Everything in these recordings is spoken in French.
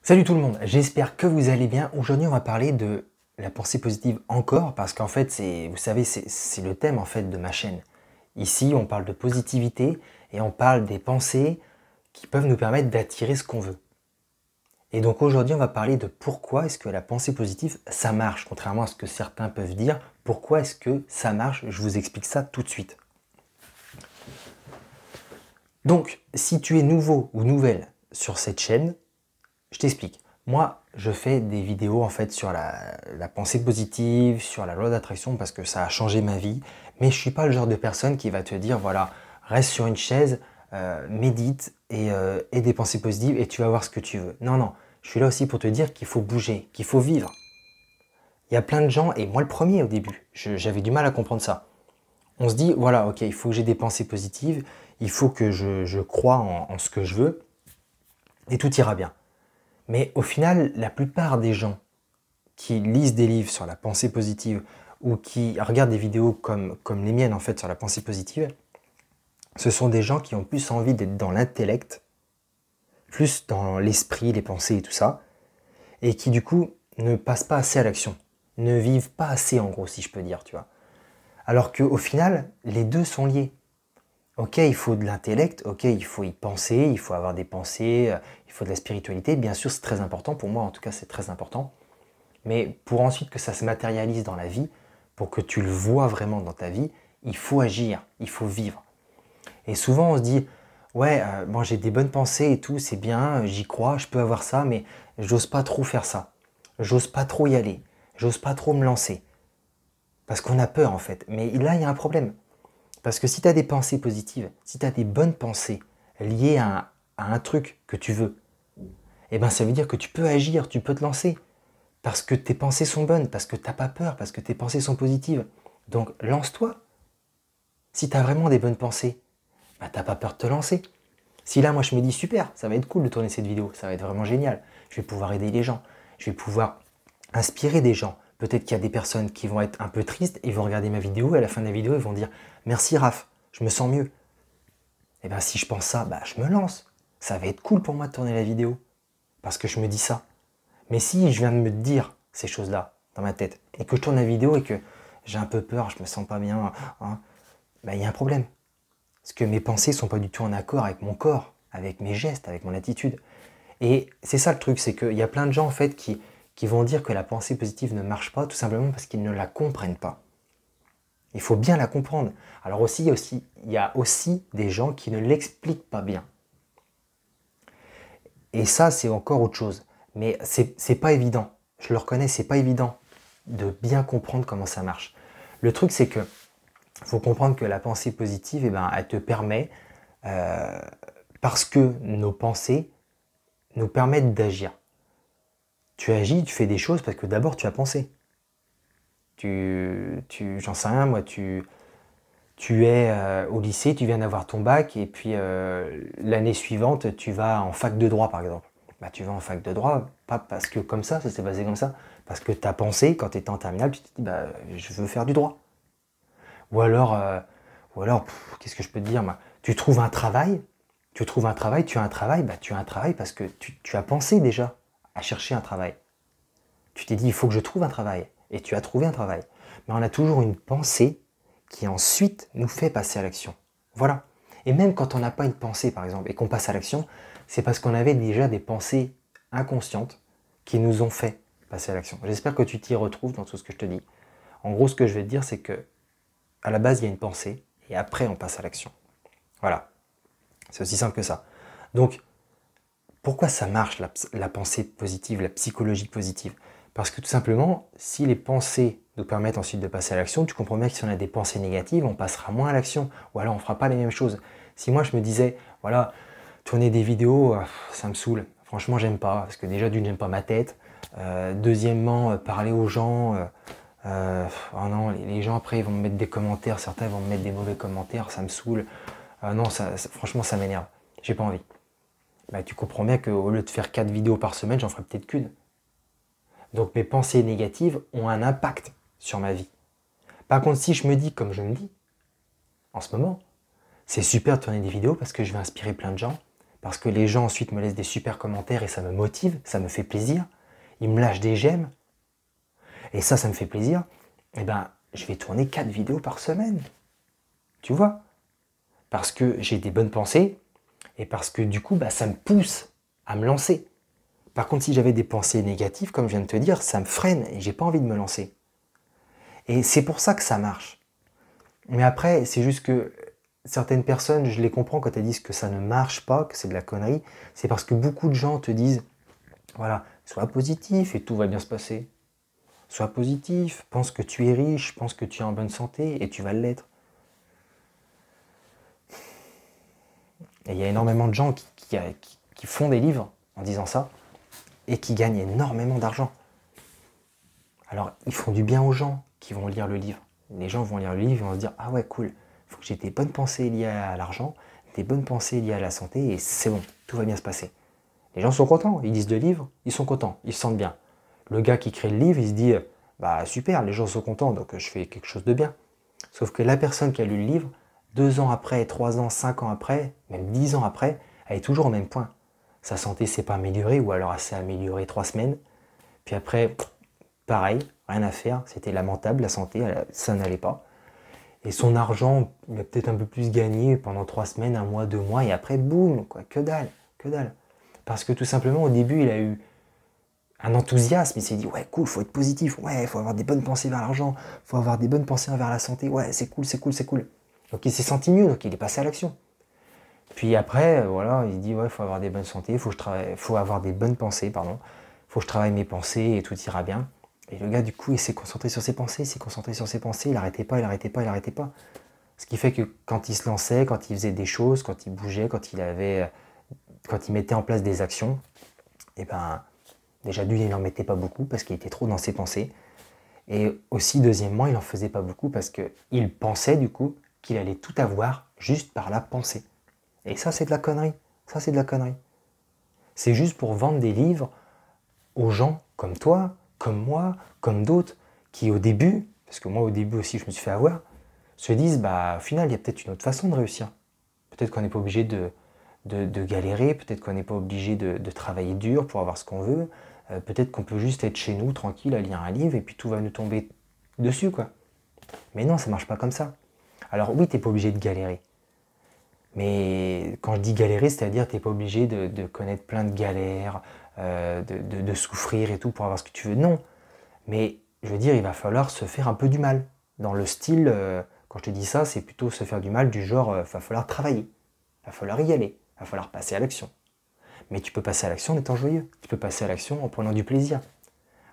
Salut tout le monde, j'espère que vous allez bien. Aujourd'hui, on va parler de la pensée positive encore parce qu'en fait, vous savez, c'est le thème en fait de ma chaîne. Ici, on parle de positivité et on parle des pensées qui peuvent nous permettre d'attirer ce qu'on veut. Et donc aujourd'hui, on va parler de pourquoi est-ce que la pensée positive, ça marche, contrairement à ce que certains peuvent dire. Pourquoi est-ce que ça marche? Je vous explique ça tout de suite. Donc, si tu es nouveau ou nouvelle sur cette chaîne, je t'explique. Moi, je fais des vidéos en fait sur la pensée positive, sur la loi d'attraction parce que ça a changé ma vie. Mais je suis pas le genre de personne qui va te dire voilà, reste sur une chaise, médite et des pensées positives et tu vas voir ce que tu veux. Non, non. Je suis là aussi pour te dire qu'il faut bouger, qu'il faut vivre. Il y a plein de gens, et moi le premier au début, j'avais du mal à comprendre ça. On se dit voilà, ok, il faut que j'ai des pensées positives, il faut que je croie en ce que je veux et tout ira bien. Mais au final, la plupart des gens qui lisent des livres sur la pensée positive ou qui regardent des vidéos comme les miennes en fait sur la pensée positive, ce sont des gens qui ont plus envie d'être dans l'intellect, plus dans l'esprit, les pensées et tout ça, et qui du coup ne passent pas assez à l'action, ne vivent pas assez en gros si je peux dire, tu vois. Alors qu'au final, les deux sont liés. Ok, il faut de l'intellect, ok, il faut y penser, il faut avoir des pensées, il faut de la spiritualité, bien sûr c'est très important, pour moi en tout cas c'est très important. Mais pour ensuite que ça se matérialise dans la vie, pour que tu le vois vraiment dans ta vie, il faut agir, il faut vivre. Et souvent on se dit, ouais, bon j'ai des bonnes pensées et tout, c'est bien, j'y crois, je peux avoir ça, mais j'ose pas trop faire ça. J'ose pas trop y aller, j'ose pas trop me lancer. Parce qu'on a peur en fait. Mais là il y a un problème. Parce que si tu as des pensées positives, si tu as des bonnes pensées liées à un truc que tu veux, eh ben ça veut dire que tu peux agir, tu peux te lancer. Parce que tes pensées sont bonnes, parce que tu n'as pas peur, parce que tes pensées sont positives. Donc lance-toi. Si tu as vraiment des bonnes pensées, bah, tu n'as pas peur de te lancer. Si là, moi je me dis super, ça va être cool de tourner cette vidéo, ça va être vraiment génial. Je vais pouvoir aider les gens, je vais pouvoir inspirer des gens. Peut-être qu'il y a des personnes qui vont être un peu tristes, ils vont regarder ma vidéo et à la fin de la vidéo, ils vont dire merci Raph, je me sens mieux. Et bien si je pense ça, bah, je me lance. Ça va être cool pour moi de tourner la vidéo. Parce que je me dis ça. Mais si je viens de me dire ces choses-là dans ma tête et que je tourne la vidéo et que j'ai un peu peur, je me sens pas bien, hein, bah, il y a un problème. Parce que mes pensées sont pas du tout en accord avec mon corps, avec mes gestes, avec mon attitude. Et c'est ça le truc, c'est qu'il y a plein de gens en fait qui vont dire que la pensée positive ne marche pas tout simplement parce qu'ils ne la comprennent pas. Il faut bien la comprendre. Alors il y a aussi des gens qui ne l'expliquent pas bien. Et ça, c'est encore autre chose. Mais c'est pas évident. Je le reconnais, c'est pas évident de bien comprendre comment ça marche. Le truc, c'est que faut comprendre que la pensée positive, eh ben, elle te permet, parce que nos pensées nous permettent d'agir. Tu agis, tu fais des choses parce que d'abord tu as pensé. J'en sais rien, moi, tu es au lycée, tu viens d'avoir ton bac et puis l'année suivante, tu vas en fac de droit, par exemple. Bah, tu vas en fac de droit, pas parce que comme ça s'est passé comme ça, parce que tu as pensé, quand tu étais en terminale, tu te dis, bah, je veux faire du droit. Ou alors, qu'est-ce que je peux te dire, moi, tu trouves un travail, tu as un travail, bah, tu as un travail parce que tu as pensé déjà à chercher un travail. Tu t'es dit, il faut que je trouve un travail, et tu as trouvé un travail. Mais on a toujours une pensée qui ensuite nous fait passer à l'action. Voilà. Et même quand on n'a pas une pensée, par exemple, et qu'on passe à l'action, c'est parce qu'on avait déjà des pensées inconscientes qui nous ont fait passer à l'action. J'espère que tu t'y retrouves dans tout ce que je te dis. En gros, ce que je vais te dire, c'est que à la base, il y a une pensée, et après, on passe à l'action. Voilà. C'est aussi simple que ça. Donc, pourquoi ça marche, la pensée positive, la psychologie positive? Parce que tout simplement, si les pensées nous permettent ensuite de passer à l'action, tu comprends bien que si on a des pensées négatives, on passera moins à l'action, ou alors on ne fera pas les mêmes choses. Si moi je me disais, voilà, tourner des vidéos, ça me saoule, franchement j'aime pas, parce que déjà d'une, j'aime pas ma tête, deuxièmement, parler aux gens, oh non, les gens après ils vont me mettre des commentaires, certains vont me mettre des mauvais commentaires, ça me saoule, non, franchement ça m'énerve, j'ai pas envie. Bah, tu comprends bien qu'au lieu de faire 4 vidéos par semaine, j'en ferai peut-être qu'une. Donc mes pensées négatives ont un impact sur ma vie. Par contre, si je me dis comme je me dis, en ce moment, c'est super de tourner des vidéos parce que je vais inspirer plein de gens, parce que les gens ensuite me laissent des super commentaires et ça me motive, ça me fait plaisir. Ils me lâchent des j'aime. Et ça me fait plaisir. Eh ben, je vais tourner 4 vidéos par semaine. Tu vois? Parce que j'ai des bonnes pensées et parce que du coup, ça me pousse à me lancer. Par contre, si j'avais des pensées négatives, comme je viens de te dire, ça me freine et j'ai pas envie de me lancer. Et c'est pour ça que ça marche. Mais après, c'est juste que certaines personnes, je les comprends quand elles disent que ça ne marche pas, que c'est de la connerie. C'est parce que beaucoup de gens te disent, voilà, sois positif et tout va bien se passer. Sois positif, pense que tu es riche, pense que tu es en bonne santé et tu vas l'être. Et il y a énormément de gens qui font des livres en disant ça et qui gagnent énormément d'argent. Alors, ils font du bien aux gens qui vont lire le livre. Les gens vont lire le livre et vont se dire « Ah ouais, cool, il faut que j'ai des bonnes pensées liées à l'argent, des bonnes pensées liées à la santé et c'est bon, tout va bien se passer. » Les gens sont contents, ils lisent le livre, ils sont contents, ils se sentent bien. Le gars qui crée le livre, il se dit « Bah super, les gens sont contents, donc je fais quelque chose de bien. » Sauf que la personne qui a lu le livre, 2 ans après, 3 ans, 5 ans après, même 10 ans après, elle est toujours au même point. Sa santé s'est pas améliorée ou alors elle s'est améliorée 3 semaines. Puis après, pareil, rien à faire, c'était lamentable, la santé, ça n'allait pas. Et son argent, il a peut-être un peu plus gagné pendant 3 semaines, 1 mois, 2 mois, et après, boum, quoi, que dalle, que dalle. Parce que tout simplement, au début, il a eu un enthousiasme, il s'est dit, ouais, cool, faut être positif, ouais, faut avoir des bonnes pensées vers l'argent, faut avoir des bonnes pensées vers la santé, ouais, c'est cool, c'est cool, c'est cool. Donc il s'est senti mieux, donc il est passé à l'action. Puis après, voilà, il dit, ouais, faut avoir des bonnes santé, faut avoir des bonnes pensées, pardon, faut que je travaille mes pensées et tout ira bien. Et le gars, du coup, il s'est concentré sur ses pensées, il n'arrêtait pas, il n'arrêtait pas, il n'arrêtait pas. Ce qui fait que quand il se lançait, quand il faisait des choses, quand il bougeait, quand il mettait en place des actions, et ben, déjà d'une, il n'en mettait pas beaucoup parce qu'il était trop dans ses pensées. Et aussi, deuxièmement, il n'en faisait pas beaucoup parce qu'il pensait, du coup, qu'il allait tout avoir juste par la pensée. Et ça, c'est de la connerie. Ça, c'est de la connerie. C'est juste pour vendre des livres aux gens comme toi, comme moi, comme d'autres, qui au début, parce que moi au début aussi je me suis fait avoir, se disent, au final, il y a peut-être une autre façon de réussir. Peut-être qu'on n'est pas obligé de galérer, peut-être qu'on n'est pas obligé de travailler dur pour avoir ce qu'on veut, peut-être qu'on peut juste être chez nous, tranquille, à lire un livre, et puis tout va nous tomber dessus, quoi. Mais non, ça marche pas comme ça. Alors oui, t'es pas obligé de galérer. Mais quand je dis galérer, c'est-à-dire t'es pas obligé de connaître plein de galères, de souffrir et tout pour avoir ce que tu veux. Non. Mais je veux dire, il va falloir se faire un peu du mal. Dans le style, quand je te dis ça, c'est plutôt se faire du mal du genre, il va falloir travailler, il va falloir y aller, il va falloir passer à l'action. Mais tu peux passer à l'action en étant joyeux, tu peux passer à l'action en prenant du plaisir.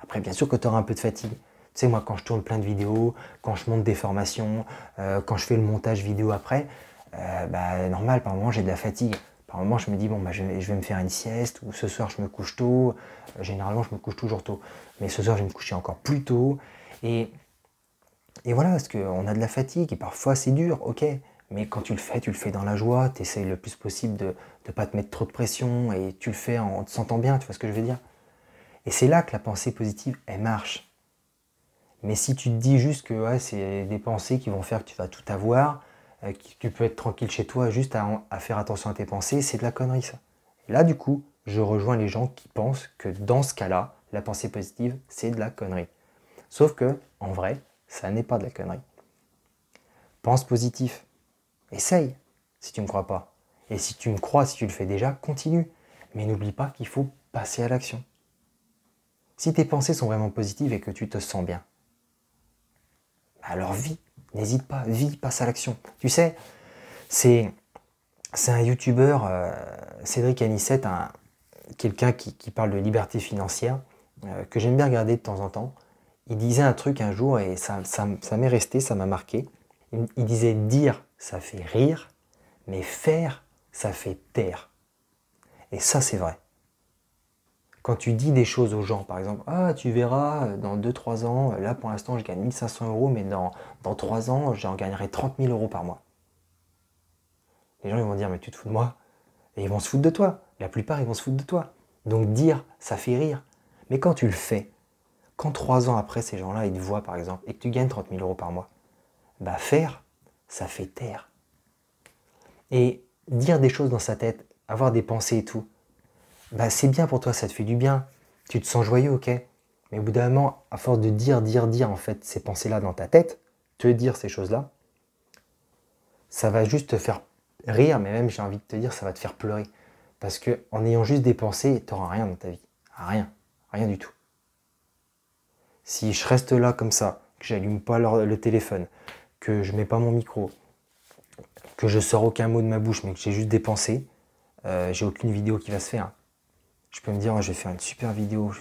Après, bien sûr que tu auras un peu de fatigue. Tu sais, moi, quand je tourne plein de vidéos, quand je monte des formations, quand je fais le montage vidéo après, normal, par moment, j'ai de la fatigue. Par moment, je me dis, bon, je vais me faire une sieste, ou ce soir, je me couche tôt. Généralement, je me couche toujours tôt. Mais ce soir, je vais me coucher encore plus tôt. Et voilà, parce qu'on a de la fatigue, et parfois, c'est dur, ok. Mais quand tu le fais dans la joie, tu essayes le plus possible de ne pas te mettre trop de pression, et tu le fais en te sentant bien, tu vois ce que je veux dire. Et c'est là que la pensée positive, elle marche. Mais si tu te dis juste que ouais, c'est des pensées qui vont faire que tu vas tout avoir, que tu peux être tranquille chez toi juste à faire attention à tes pensées, c'est de la connerie ça. Et là du coup, je rejoins les gens qui pensent que dans ce cas-là, la pensée positive, c'est de la connerie. Sauf que, en vrai, ça n'est pas de la connerie. Pense positif. Essaye, si tu ne me crois pas. Et si tu me crois, si tu le fais déjà, continue. Mais n'oublie pas qu'il faut passer à l'action. Si tes pensées sont vraiment positives et que tu te sens bien, alors vis, n'hésite pas, vis, passe à l'action. Tu sais, c'est un youtubeur, Cédric Anissette, quelqu'un qui parle de liberté financière, que j'aime bien regarder de temps en temps. Il disait un truc un jour et ça m'est resté, ça m'a marqué. Il disait dire, ça fait rire, mais faire, ça fait taire. Et ça, c'est vrai. Quand tu dis des choses aux gens, par exemple, ah, tu verras, dans 2-3 ans, là pour l'instant je gagne 1500 €, mais dans 3 ans, j'en gagnerai 30 000 € par mois. Les gens ils vont dire, mais tu te fous de moi? Et ils vont se foutre de toi. La plupart, ils vont se foutre de toi. Donc dire, ça fait rire. Mais quand tu le fais, quand 3 ans après, ces gens-là, ils te voient par exemple, et que tu gagnes 30 000 € par mois, faire, ça fait taire. Et dire des choses dans sa tête, avoir des pensées et tout, bah c'est bien pour toi, ça te fait du bien. Tu te sens joyeux, ok. Mais au bout d'un moment, à force de dire en fait ces pensées-là dans ta tête, te dire ces choses-là, ça va juste te faire rire, mais même j'ai envie de te dire, ça va te faire pleurer. Parce que en ayant juste des pensées, tu n'auras rien dans ta vie. Rien. Rien du tout. Si je reste là comme ça, que j'allume pas le téléphone, que je mets pas mon micro, que je sors aucun mot de ma bouche, mais que j'ai juste des pensées, j'ai aucune vidéo qui va se faire. Je peux me dire, oh, je vais faire une super vidéo,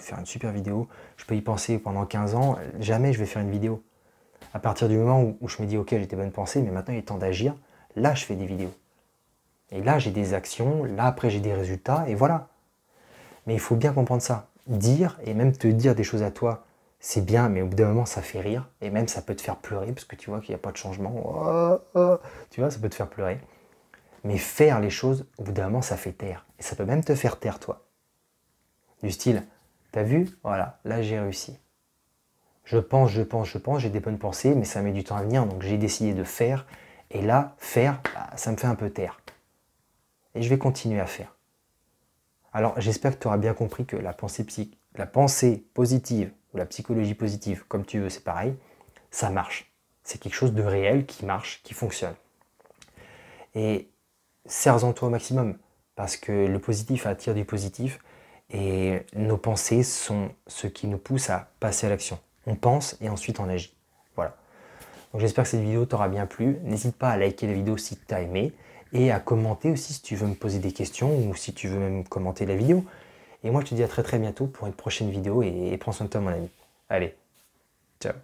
je peux y penser pendant 15 ans, jamais je vais faire une vidéo. À partir du moment où je me dis, ok, j'ai des bonnes pensées, mais maintenant il est temps d'agir, là je fais des vidéos. Et là j'ai des actions, là après j'ai des résultats, et voilà. Mais il faut bien comprendre ça. Dire, et même te dire des choses à toi, c'est bien, mais au bout d'un moment ça fait rire, et même ça peut te faire pleurer, parce que tu vois qu'il n'y a pas de changement. Oh, oh, tu vois, ça peut te faire pleurer. Mais faire les choses, au bout d'un moment ça fait taire. Et ça peut même te faire taire toi. Du style, t'as vu? Voilà, là j'ai réussi. Je pense, j'ai des bonnes pensées, mais ça met du temps à venir, donc j'ai décidé de faire. Et là, faire, bah, ça me fait un peu taire. Et je vais continuer à faire. Alors j'espère que tu auras bien compris que la pensée positive ou la psychologie positive, comme tu veux, c'est pareil, ça marche. C'est quelque chose de réel qui marche, qui fonctionne. Et sers-en toi au maximum, parce que le positif attire du positif, et nos pensées sont ce qui nous pousse à passer à l'action. On pense et ensuite on agit. Voilà. Donc j'espère que cette vidéo t'aura bien plu. N'hésite pas à liker la vidéo si tu as aimé, et à commenter aussi si tu veux me poser des questions, ou si tu veux même commenter la vidéo. Et moi je te dis à très très bientôt pour une prochaine vidéo, et prends soin de toi mon ami. Allez, ciao.